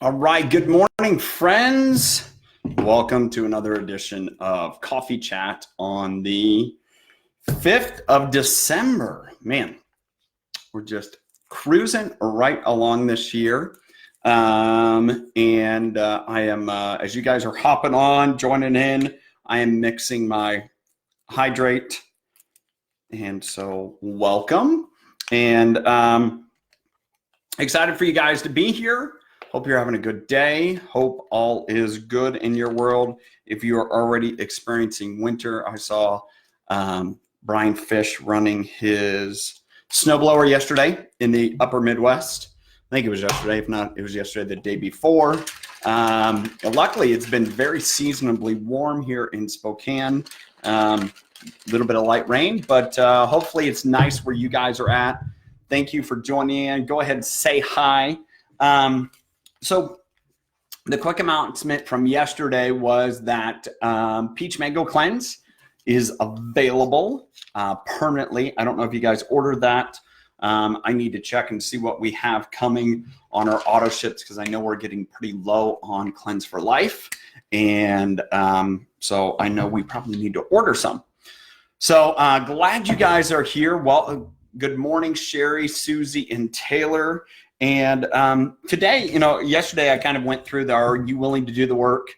All right, good morning, friends. Welcome to another edition of Coffee Chat on the 5th of December. Man, we're just cruising right along this year. I am, as you guys are hopping on, joining in, I am mixing my hydrate. And so welcome. And excited for you guys to be here. Hope you're having a good day. Hope all is good in your world. If you are already experiencing winter, I saw Brian Fish running his snowblower yesterday in the upper Midwest. I think it was yesterday. If not, it was yesterday, the day before. Luckily, it's been very seasonably warm here in Spokane. A little bit of light rain, but hopefully it's nice where you guys are at. Thank you for joining in. Go ahead and say hi. So the quick announcement from yesterday was that Peach Mango Cleanse is available permanently. I don't know if you guys ordered that. I need to check and see what we have coming on our auto ships because I know we're getting pretty low on Cleanse for Life. And so I know we probably need to order some. So glad you guys are here. Well, good morning, Sherry, Susie, and Taylor. And today, yesterday I kind of went through are you willing to do the work?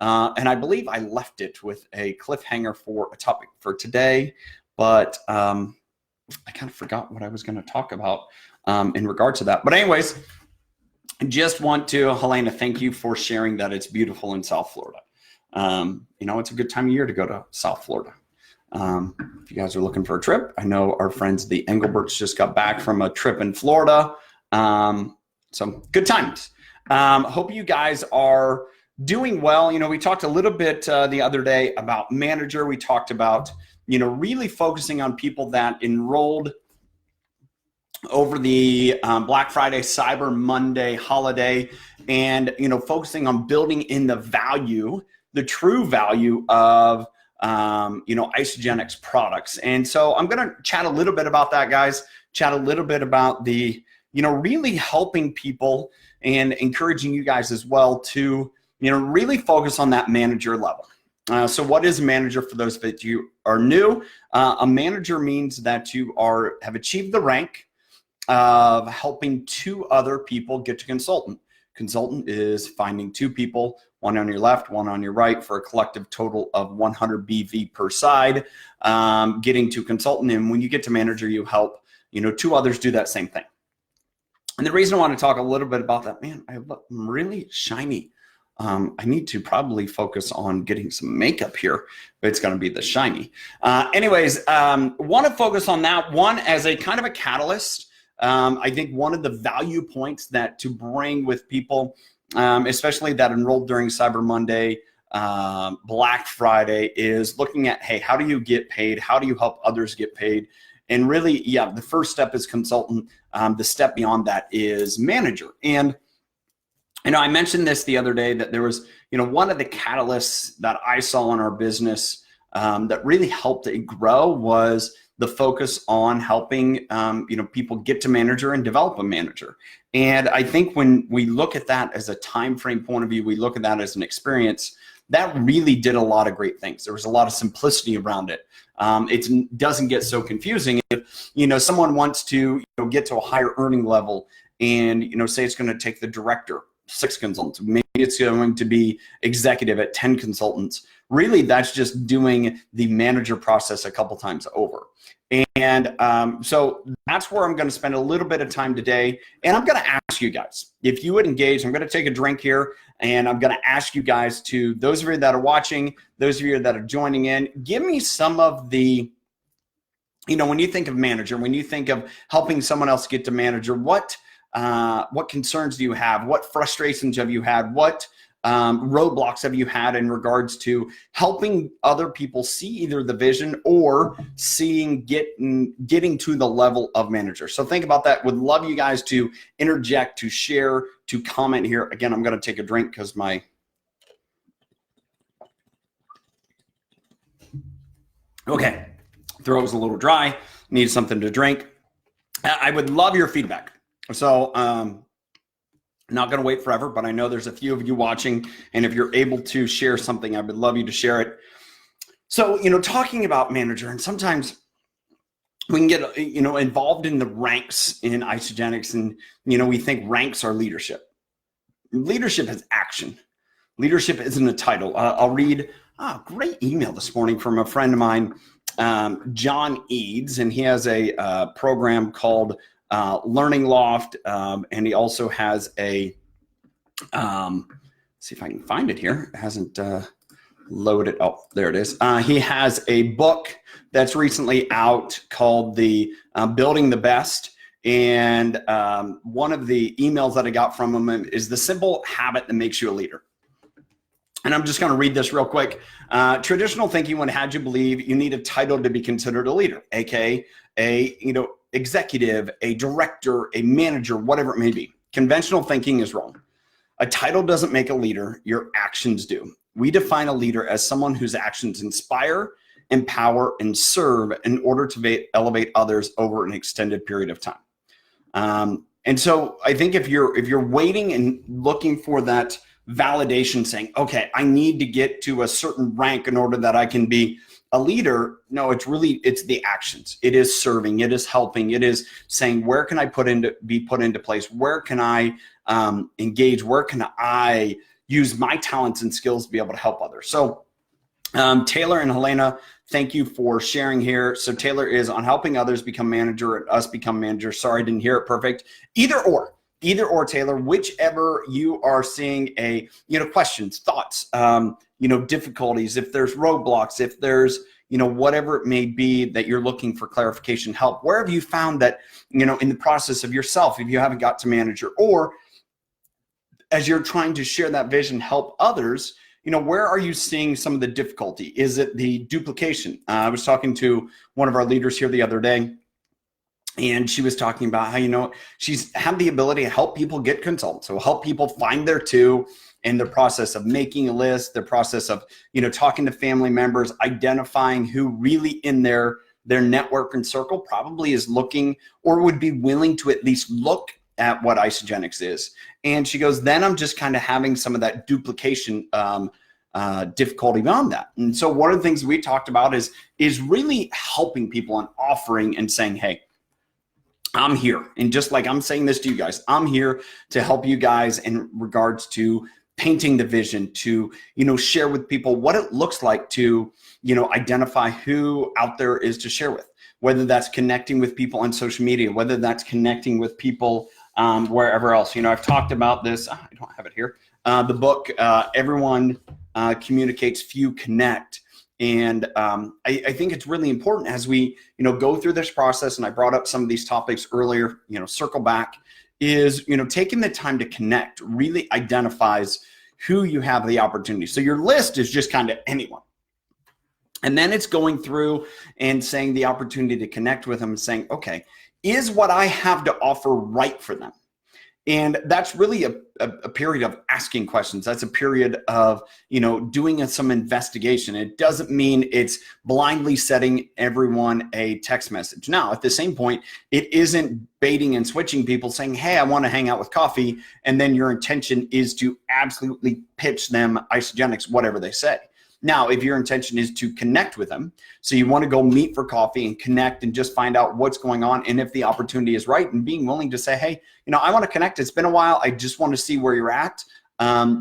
And I believe I left it with a cliffhanger for a topic for today, but I kind of forgot what I was going to talk about in regard to that. But anyways, I just want to, Helena, thank you for sharing that it's beautiful in South Florida. It's a good time of year to go to South Florida. If you guys are looking for a trip, I know our friends, the Engelberts, just got back from a trip in Florida. So good times. Hope you guys are doing well. We talked a little bit the other day about manager. We talked about, really focusing on people that enrolled over the Black Friday, Cyber Monday holiday, and, focusing on building in the value, the true value of, Isagenix products. And so I'm going to chat a little bit about that, guys, chat a little bit about the really helping people and encouraging you guys as well to, really focus on that manager level. So what is a manager for those that you are new? A manager means that you have achieved the rank of helping two other people get to consultant. Consultant is finding two people, one on your left, one on your right, for a collective total of 100 BV per side, getting to consultant. And when you get to manager, you help, two others do that same thing. And the reason I want to talk a little bit about that, man, I'm really shiny. I need to probably focus on getting some makeup here, but it's going to be the shiny. Anyways, want to focus on that one as a kind of a catalyst. I think one of the value points that to bring with people, especially that enrolled during Cyber Monday, Black Friday, is looking at, hey, how do you get paid? How do you help others get paid? And really, the first step is consultant. The step beyond that is manager. And, I mentioned this the other day that there was, one of the catalysts that I saw in our business that really helped it grow was the focus on helping, people get to manager and develop a manager. And I think when we look at that as a time frame point of view, we look at that as an experience, that really did a lot of great things. There was a lot of simplicity around it. It doesn't get so confusing if, someone wants to get to a higher earning level and, say it's going to take the director 6 consultants. Maybe it's going to be executive at 10 consultants. Really, that's just doing the manager process a couple times over. And so that's where I'm going to spend a little bit of time today. And I'm going to ask you guys, if you would engage, I'm going to take a drink here. And I'm going to ask you guys to, those of you that are watching, those of you that are joining in, give me some of the, when you think of manager, when you think of helping someone else get to manager, what concerns do you have? What frustrations have you had? What roadblocks have you had in regards to helping other people see either the vision or getting to the level of manager? So think about that. Would love you guys to interject, to share, to comment here. Again, I'm going to take a drink because my throat was a little dry. Need something to drink. I would love your feedback. So Not going to wait forever, but I know there's a few of you watching, and if you're able to share something, I would love you to share it. So, talking about manager, and sometimes we can get, involved in the ranks in Isagenix, and, we think ranks are leadership. Leadership is action. Leadership isn't a title. I'll read a great email this morning from a friend of mine, John Eads, and he has a program called Learning Loft, and he also has a, see if I can find it here. It hasn't loaded. Oh, there it is. He has a book that's recently out called the Building the Best. And one of the emails that I got from him is the simple habit that makes you a leader. And I'm just going to read this real quick. Traditional thinking would have you believe you need a title to be considered a leader, aka a executive, a director, a manager, whatever it may be. Conventional thinking is wrong. A title doesn't make a leader, your actions do. We define a leader as someone whose actions inspire, empower, and serve in order to elevate others over an extended period of time. And so I think if you're waiting and looking for that validation, saying, okay, I need to get to a certain rank in order that I can be a leader, no, it's the actions. It is serving, it is helping, it is saying, where can I be put into place? Where can I engage? Where can I use my talents and skills to be able to help others? So Taylor and Helena, thank you for sharing here. So Taylor is on helping others become manager and us become manager. Sorry, I didn't hear it perfect. Either or, Taylor, whichever you are seeing questions, thoughts, difficulties, if there's roadblocks, if there's, whatever it may be that you're looking for clarification, help, where have you found that, in the process of yourself, if you haven't got to manager, or as you're trying to share that vision, help others, where are you seeing some of the difficulty? Is it the duplication? I was talking to one of our leaders here the other day, and she was talking about how, she's had the ability to help people get consultants. So help people find their two in the process of making a list, the process of, talking to family members, identifying who really in their network and circle probably is looking or would be willing to at least look at what Isagenix is. And she goes, then I'm just kind of having some of that duplication difficulty beyond that. And so one of the things we talked about is really helping people and offering and saying, hey, I'm here. And just like I'm saying this to you guys, I'm here to help you guys in regards to painting the vision, to, share with people what it looks like to, identify who out there is to share with, whether that's connecting with people on social media, whether that's connecting with people wherever else. I've talked about this. I don't have it here. The book, Everyone Communicates, Few Connect. And I think it's really important as we, go through this process, and I brought up some of these topics earlier, circle back, is, taking the time to connect really identifies who you have the opportunity. So your list is just kind of anyone. And then it's going through and saying the opportunity to connect with them and saying, okay, is what I have to offer right for them? And that's really a period of asking questions. That's a period of, doing some investigation. It doesn't mean it's blindly setting everyone a text message. Now, at the same point, it isn't baiting and switching people saying, hey, I want to hang out with coffee. And then your intention is to absolutely pitch them Isagenix, whatever they say. Now, if your intention is to connect with them, so you want to go meet for coffee and connect and just find out what's going on, and if the opportunity is right, and being willing to say, hey, I want to connect. It's been a while. I just want to see where you're at.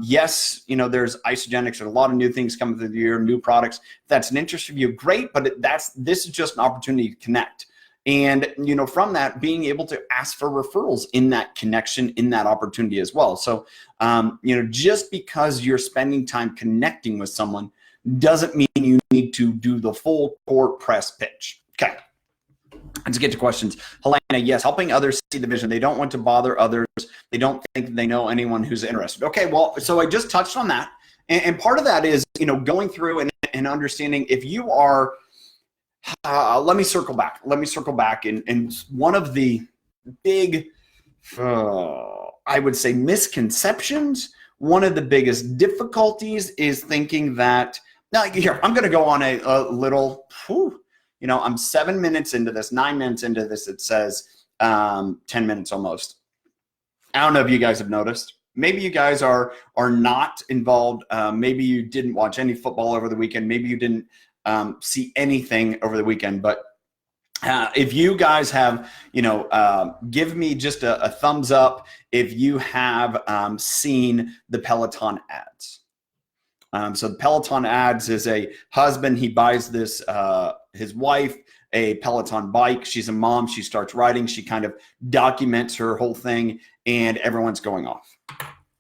Yes, there's Isagenix, there's a lot of new things coming through the year, new products. If that's an interest of you, great, but this is just an opportunity to connect. And, from that, being able to ask for referrals in that connection, in that opportunity as well. So, just because you're spending time connecting with someone doesn't mean you need to do the full court press pitch. Okay. Let's get to questions. Helena, yes, helping others see the vision. They don't want to bother others. They don't think they know anyone who's interested. Okay, well, so I just touched on that. And part of that is, going through and understanding if you are, let me circle back. And one of the big, I would say, misconceptions, one of the biggest difficulties is thinking that, now here, I'm going to go on a little, I'm 7 minutes into this, 9 minutes into this, it says 10 minutes almost. I don't know if you guys have noticed. Maybe you guys are not involved. Maybe you didn't watch any football over the weekend. Maybe you didn't see anything over the weekend. But if you guys have, give me just a thumbs up if you have seen the Peloton ads. So the Peloton ads is a husband. He buys this, his wife, a Peloton bike. She's a mom. She starts riding. She kind of documents her whole thing, and everyone's going off.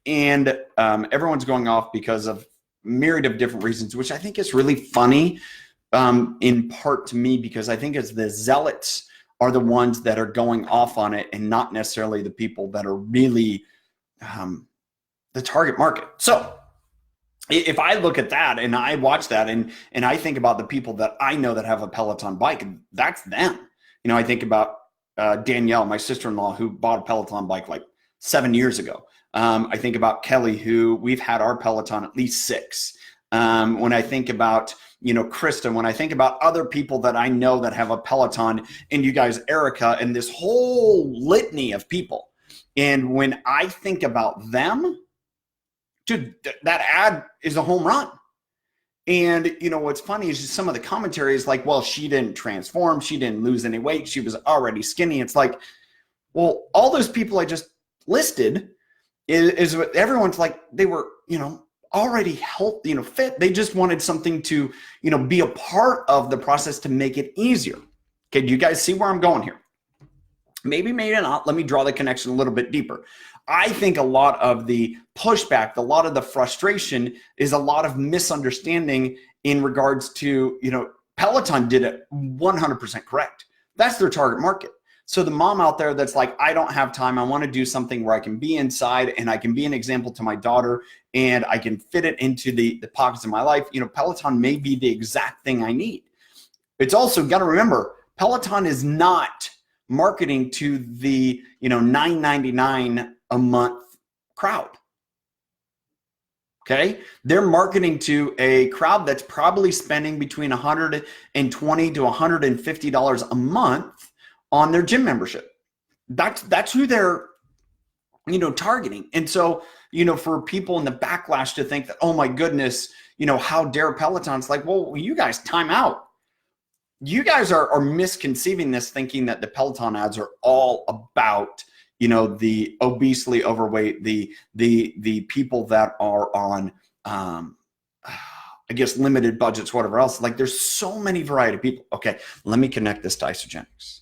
And everyone's going off because of myriad of different reasons, which I think is really funny in part to me, because I think it's the zealots are the ones that are going off on it and not necessarily the people that are really the target market. So if I look at that and I watch that and I think about the people that I know that have a Peloton bike, that's them. I think about Danielle, my sister-in-law, who bought a Peloton bike like 7 years ago. I think about Kelly, who we've had our Peloton at least 6. When I think about, Krista, when I think about other people that I know that have a Peloton, and you guys, Erica, and this whole litany of people. And when I think about them, dude, that ad is a home run. And what's funny is just some of the commentary is like, well, she didn't transform. She didn't lose any weight. She was already skinny. It's like, well, all those people I just listed is what everyone's like, they were, already healthy, fit. They just wanted something to, be a part of the process to make it easier. Okay. Do you guys see where I'm going here? Maybe not. Let me draw the connection a little bit deeper. I think a lot of the pushback, a lot of the frustration is a lot of misunderstanding in regards to, Peloton did it 100% correct. That's their target market. So the mom out there that's like, I don't have time. I want to do something where I can be inside and I can be an example to my daughter and I can fit it into the pockets of my life. Peloton may be the exact thing I need. It's also got to remember, Peloton is not marketing to the, $9.99 a month crowd. Okay. They're marketing to a crowd that's probably spending between $120 to $150 a month on their gym membership. That's who they're, targeting. And so, for people in the backlash to think that, oh my goodness, how dare Peloton? It's like, well, you guys, time out. You guys are misconceiving this, thinking that the Peloton ads are all about, the obesely overweight, the people that are on, I guess, limited budgets, whatever else. Like, there's so many variety of people. Okay, let me connect this to Isagenix.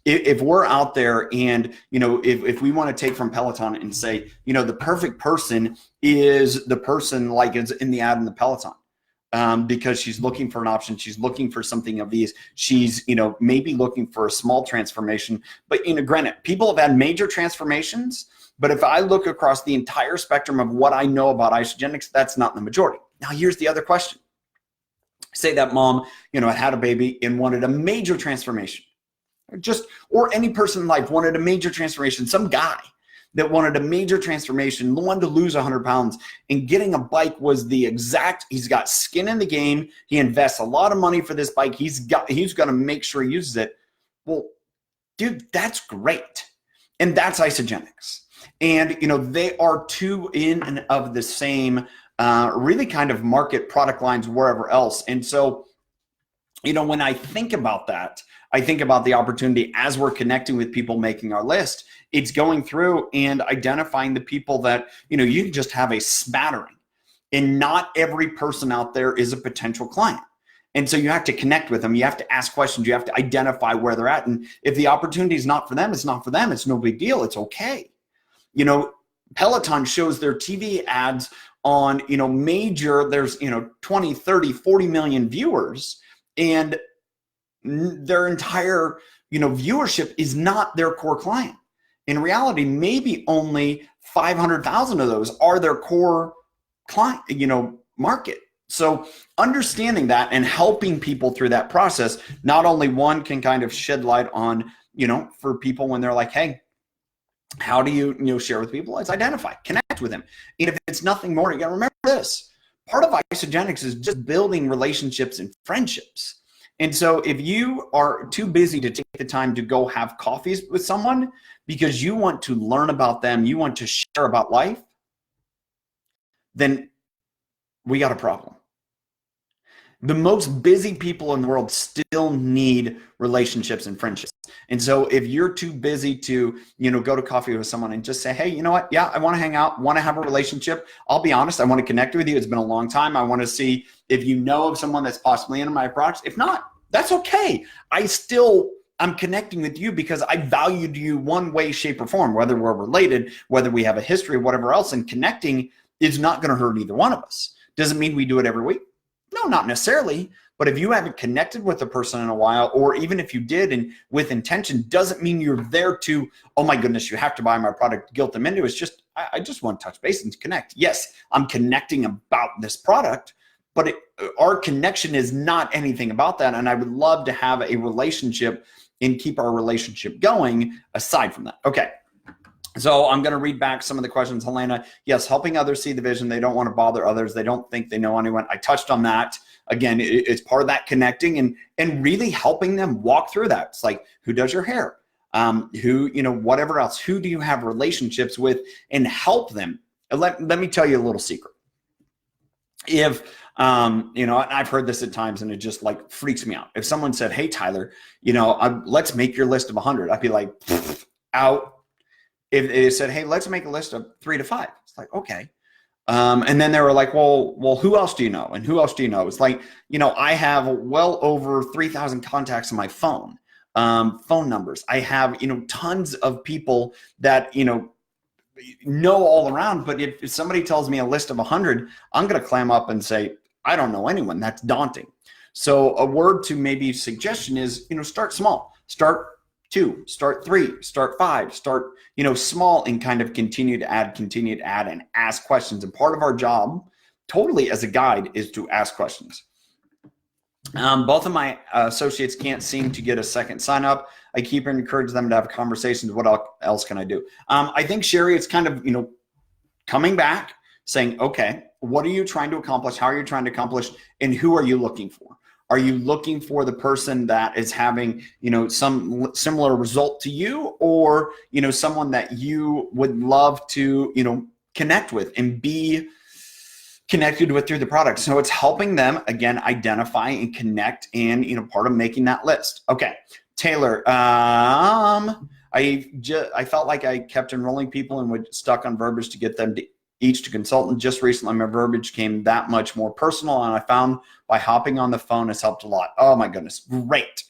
If we're out there and, if we want to take from Peloton and say, the perfect person is the person like is in the ad in the Peloton, because she's looking for an option. She's looking for something of these. She's, maybe looking for a small transformation. But, granted, people have had major transformations. But if I look across the entire spectrum of what I know about Isagenix, that's not the majority. Now, here's the other question. Say that mom, had a baby and wanted a major transformation. Or any person in life wanted a major transformation. Some guy that wanted a major transformation, wanted to lose 100 pounds, and getting a bike was he's got skin in the game. He invests a lot of money for this bike. He's going to make sure he uses it. Well, dude, that's great. And that's Isagenix. And, they are two in and of the same, really kind of market product lines wherever else. And so, when I think about that, I think about the opportunity as we're connecting with people making our list. It's going through and identifying the people that, you can just have a smattering, and not every person out there is a potential client. And so you have to connect with them. You have to ask questions. You have to identify where they're at. And if the opportunity is not for them, it's not for them. It's no big deal. It's okay. Peloton shows their TV ads on, major, there's, 20, 30, 40 million viewers, and their entire, viewership is not their core client. In reality, maybe only 500,000 of those are their core client, market. So understanding that and helping people through that process, not only one can kind of shed light on, for people when they're like, hey, how do you, share with people? It's identify, connect with them. And if it's nothing more, you got to remember this. Part of Isagenix is just building relationships and friendships. And so if you are too busy to take the time to go have coffees with someone, because you want to learn about them, you want to share about life, then we got a problem. The most busy people in the world still need relationships and friendships. And so if you're too busy to, go to coffee with someone and just say, hey, you know what? Yeah, I want to hang out, want to have a relationship. I'll be honest. I want to connect with you. It's been a long time. I want to see if you know of someone that's possibly into my products. If not, that's okay. I'm connecting with you because I valued you one way, shape, or form, whether we're related, whether we have a history, whatever else. And connecting is not going to hurt either one of us. Doesn't mean we do it every week. No, not necessarily. But if you haven't connected with a person in a while, or even if you did and with intention, doesn't mean you're there to, oh my goodness, you have to buy my product, guilt them into it. It's just, I just want to touch base and connect. Yes, I'm connecting about this product, but our connection is not anything about that. And I would love to have a relationship and keep our relationship going aside from that. Okay. So I'm going to read back some of the questions. Helena, yes, helping others see the vision. They don't want to bother others. They don't think they know anyone. I touched on that. Again, it's part of that connecting and really helping them walk through that. It's like, who does your hair? Who, whatever else, who do you have relationships with, and help them. Let me tell you a little secret. If, I've heard this at times and it just like freaks me out. If someone said, hey, Tyler, let's make your list of 100. I'd be like, out. If they said, hey, let's make a list of 3 to 5. It's like, okay. And then they were like, well, who else do you know? And who else do you know? It's like, I have well over 3,000 contacts on my phone, phone numbers. I have, tons of people that, know all around. But if somebody tells me a list of 100, I'm going to clam up and say, I don't know anyone. That's daunting. So a word to maybe suggestion is, start small, start 2, start 3, start 5, start, small, and kind of continue to add and ask questions. And part of our job totally as a guide is to ask questions. Both of my associates can't seem to get a second sign up. I keep encouraging them to have conversations. What else can I do? I think, Sherry, it's kind of, coming back saying, okay, what are you trying to accomplish? How are you trying to accomplish? And who are you looking for? Are you looking for the person that is having, some similar result to you, or, someone that you would love to, connect with and be connected with through the product? So it's helping them, again, identify and connect and, part of making that list. Okay. Taylor, I felt like I kept enrolling people and would stuck on verbiage to get them to each to consult. And just recently, my verbiage came that much more personal. And I found by hopping on the phone has helped a lot. Oh my goodness. Great.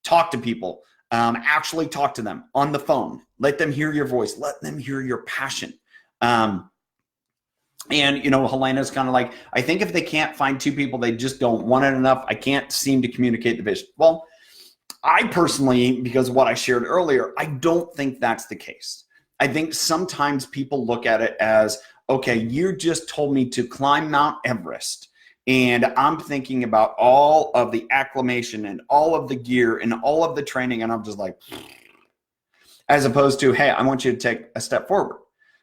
Talk to people. Actually talk to them on the phone. Let them hear your voice. Let them hear your passion. And, Helena's kind of like, I think if they can't find 2 people, they just don't want it enough. I can't seem to communicate the vision. Well, I personally, because of what I shared earlier, I don't think that's the case. I think sometimes people look at it as, okay, you just told me to climb Mount Everest, and I'm thinking about all of the acclimation and all of the gear and all of the training, and I'm just like, as opposed to, hey, I want you to take a step forward.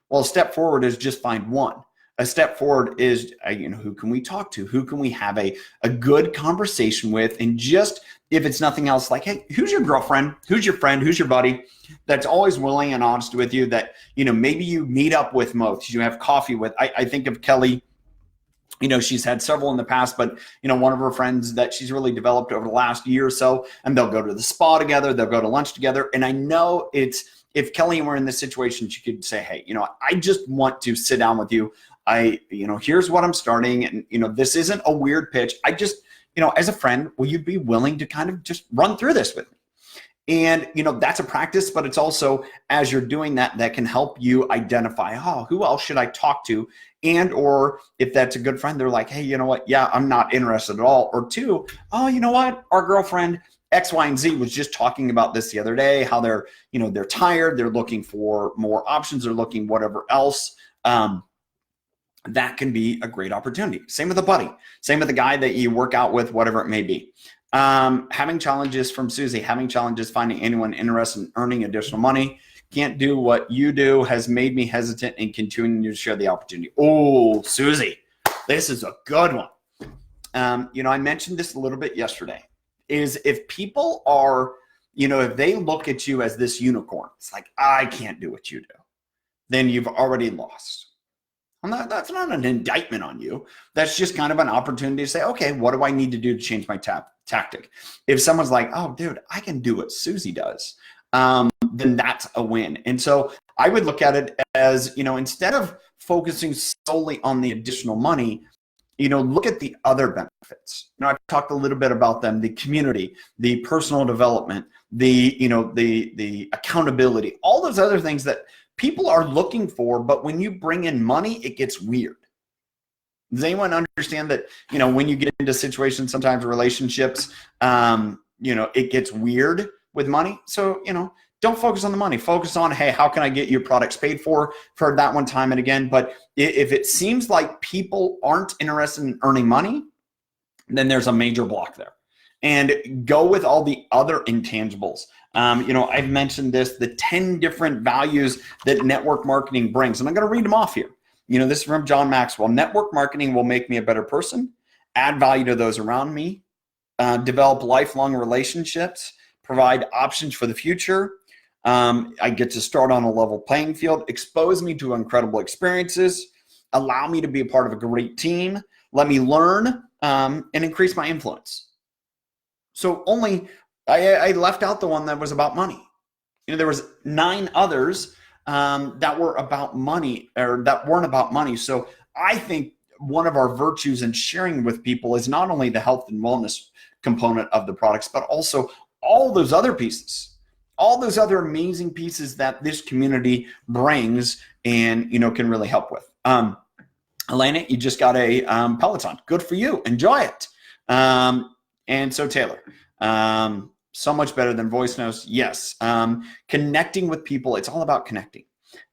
Well, a step forward is just find one. A step forward is, who can we talk to? Who can we have a good conversation with? And just, if it's nothing else, like, hey, who's your girlfriend? Who's your friend? Who's your buddy that's always willing and honest with you, that, maybe you meet up with most, you have coffee with? I think of Kelly, she's had several in the past, but, one of her friends that she's really developed over the last year or so, and they'll go to the spa together, they'll go to lunch together. And I know if Kelly were in this situation, she could say, hey, I just want to sit down with you. Here's what I'm starting. And, this isn't a weird pitch. I just, as a friend, will you be willing to kind of just run through this with me? And, that's a practice, but it's also, as you're doing that, that can help you identify, oh, who else should I talk to? And, or if that's a good friend, they're like, hey, you know what? Yeah, I'm not interested at all. Or 2, oh, you know what? Our girlfriend X, Y, and Z was just talking about this the other day, how they're, they're tired. They're looking for more options. They're looking whatever else. That can be a great opportunity. Same with a buddy. Same with the guy that you work out with, whatever it may be. Having challenges from Susie, having challenges finding anyone interested in earning additional money. Can't do what you do, has made me hesitant in continuing to share the opportunity. Oh, Susie, this is a good one. I mentioned this a little bit yesterday, is if people are if they look at you as this unicorn, it's like, I can't do what you do, then you've already lost. That's not an indictment on you. That's just kind of an opportunity to say, okay, what do I need to do to change my tactic? If someone's like, oh, dude, I can do what Susie does, then that's a win. And so I would look at it as, instead of focusing solely on the additional money, look at the other benefits. I've talked a little bit about them: the community, the personal development, the accountability, all those other things that people are looking for. But when you bring in money, it gets weird. Does anyone understand that, when you get into situations, sometimes relationships, it gets weird with money? So, don't focus on the money. Focus on, hey, how can I get your products paid for? I've heard that one time and again. But if it seems like people aren't interested in earning money, then there's a major block there. And go with all the other intangibles. I've mentioned this, the 10 different values that network marketing brings. And I'm going to read them off here. This is from John Maxwell. Network marketing will make me a better person, add value to those around me, develop lifelong relationships, provide options for the future. I get to start on a level playing field, expose me to incredible experiences, allow me to be a part of a great team, let me learn, and increase my influence. So I left out the one that was about money. There was 9 others that were about money, or that weren't about money. So I think one of our virtues in sharing with people is not only the health and wellness component of the products, but also all those other pieces, all those other amazing pieces that this community brings and, can really help with. Elena, you just got a Peloton. Good for you. Enjoy it. And so Taylor, so much better than voice notes. Yes. Connecting with people. It's all about connecting.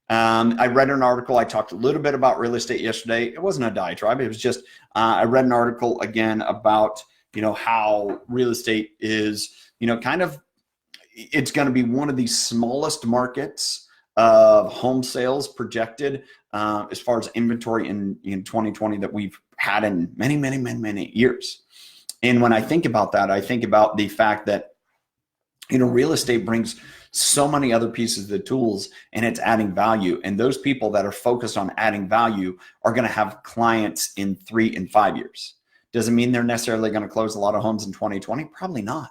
I read an article. I talked a little bit about real estate yesterday. It wasn't a diatribe. It was just, I read an article again about, how real estate is, it's going to be one of the smallest markets of home sales projected as far as inventory in 2020 that we've had in many, many, many, many years. And when I think about that, I think about the fact that, real estate brings so many other pieces of the tools, and it's adding value. And those people that are focused on adding value are going to have clients in 3 and 5 years. Doesn't mean they're necessarily going to close a lot of homes in 2020. Probably not.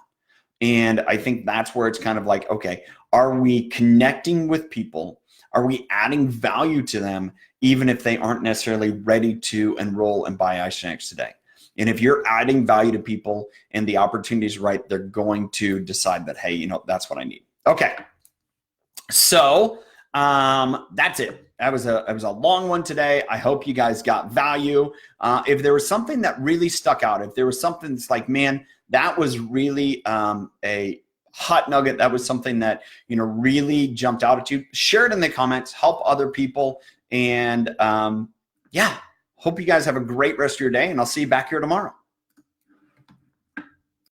And I think that's where it's kind of like, okay, are we connecting with people? Are we adding value to them, even if they aren't necessarily ready to enroll and buy Isagenix today? And if you're adding value to people and the opportunity is right, they're going to decide that, hey, that's what I need. Okay. So that's it. It was a long one today. I hope you guys got value. If there was something that really stuck out, if there was something that's like, man, that was really a hot nugget, that was something that really jumped out at you, share it in the comments, help other people. And hope you guys have a great rest of your day, and I'll see you back here tomorrow.